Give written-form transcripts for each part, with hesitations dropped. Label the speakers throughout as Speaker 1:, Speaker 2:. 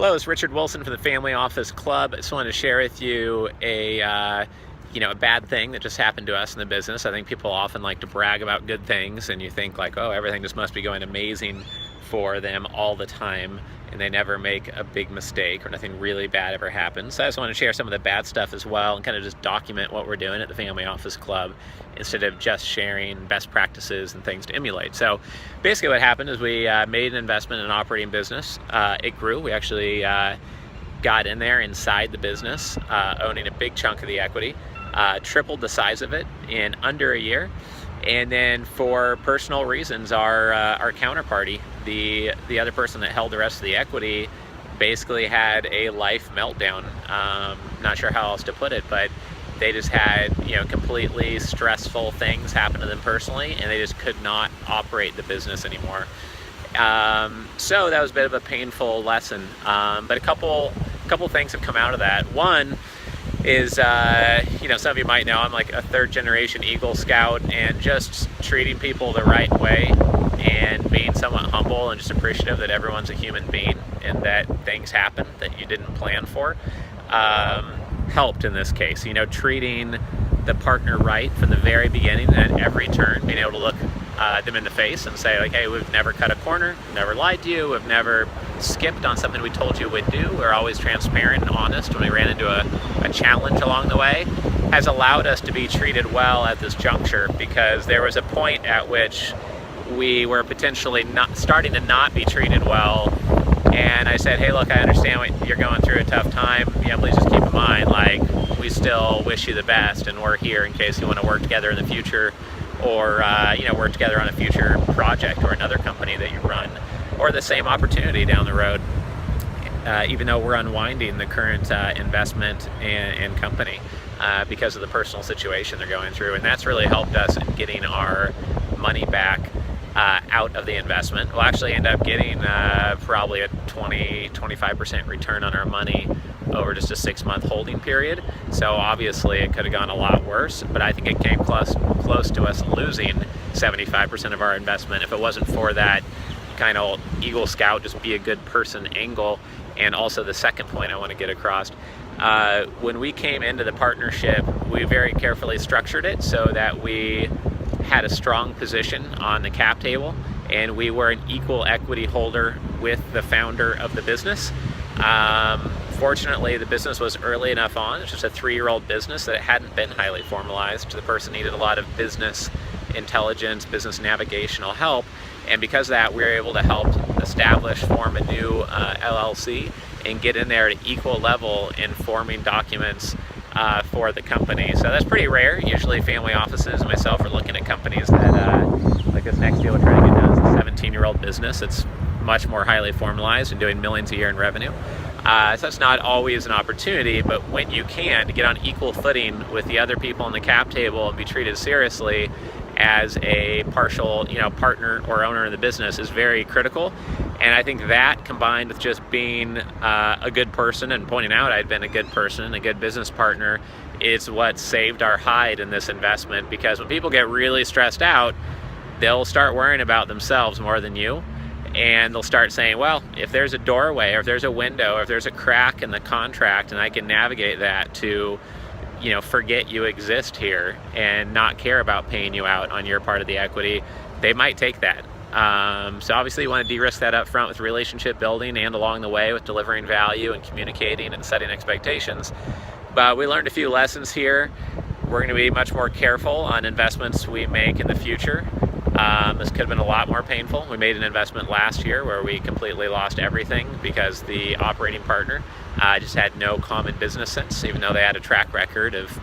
Speaker 1: Hello, it's Richard Wilson from the Family Office Club. I just wanted to share with you a bad thing that just happened to us in the business. I think people often like to brag about good things, and you think like, oh, everything just must be going amazing for them all the time, and they never make a big mistake or nothing really bad ever happens. So I just want to share some of the bad stuff as well and kind of just document what we're doing at the Family Office Club instead of just sharing best practices and things to emulate. So basically what happened is we made an investment in an operating business. It grew. We actually got in there inside the business, owning a big chunk of the equity, tripled the size of it in under a year. And then for personal reasons, our counterparty, the other person that held the rest of the equity, basically had a life meltdown. Not sure how else to put it, but they just had completely stressful things happen to them personally, and they just could not operate the business anymore. So that was a bit of a painful lesson. But a couple things have come out of that. One is, some of you might know I'm like a third generation Eagle Scout, and just treating people the right way and being somewhat humble and just appreciative that everyone's a human being and that things happen that you didn't plan for, helped in this case. Treating the partner right from the very beginning and at every turn, being able to look them in the face and say like, hey, we've never cut a corner, never lied to you, we've never skipped on something we told you we'd do. We're always transparent and honest when we ran into a challenge along the way, has allowed us to be treated well at this juncture, because there was a point at which we were potentially starting to not be treated well. And I said, hey, look, I understand you're going through a tough time. Please just keep in mind, like, we still wish you the best, and we're here in case you want to work together in the future, or work together on a future project or another company that you run, or the same opportunity down the road, even though we're unwinding the current investment and company because of the personal situation they're going through. And that's really helped us in getting our money back out of the investment. We'll actually end up getting probably a 20-25% return on our money over just a 6-month holding period. So obviously it could have gone a lot worse, but I think it came close to us losing 75% of our investment if it wasn't for that kind of Eagle Scout, just be a good person angle. And also the second point I want to get across, when we came into the partnership, we very carefully structured it so that we had a strong position on the cap table, and we were an equal equity holder with the founder of the business. Fortunately, the business was early enough on. It's just a 3-year-old business that it hadn't been highly formalized. The person needed a lot of business intelligence, business navigational help, and because of that, we were able to help form a new LLC and get in there at an equal level in forming documents for the company. So that's pretty rare. Usually family offices and myself are looking at companies that, like this next deal we're trying to get done, is a 17-year-old business. It's much more highly formalized and doing millions a year in revenue. So it's not always an opportunity, but when you can, to get on equal footing with the other people on the cap table and be treated seriously as a partial, partner or owner in the business is very critical. And I think that, combined with just being a good person and pointing out I'd been a good person, a good business partner, is what saved our hide in this investment. Because when people get really stressed out, they'll start worrying about themselves more than you. And they'll start saying, well, if there's a doorway, or if there's a window, or if there's a crack in the contract and I can navigate that to forget you exist here and not care about paying you out on your part of the equity, they might take that. So obviously you want to de-risk that up front with relationship building and along the way with delivering value and communicating and setting expectations. But we learned a few lessons here. We're going to be much more careful on investments we make in the future. This could have been a lot more painful. We made an investment last year where we completely lost everything because the operating partner just had no common business sense. Even though they had a track record of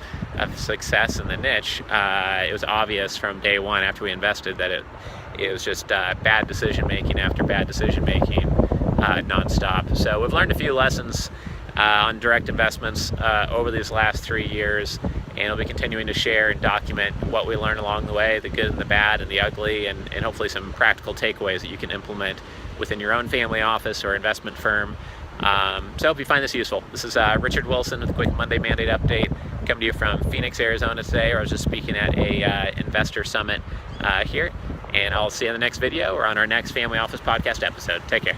Speaker 1: success in the niche, it was obvious from day one after we invested that it was just bad decision making after bad decision making nonstop. So we've learned a few lessons on direct investments over these last 3 years, and we'll be continuing to share and document what we learn along the way, the good and the bad and the ugly, and hopefully some practical takeaways that you can implement within your own family office or investment firm. So I hope you find this useful. This is Richard Wilson with a quick Monday Mandate update, coming to you from Phoenix, Arizona today, or I was just speaking at a investor summit here, and I'll see you in the next video or on our next Family Office podcast episode. Take care.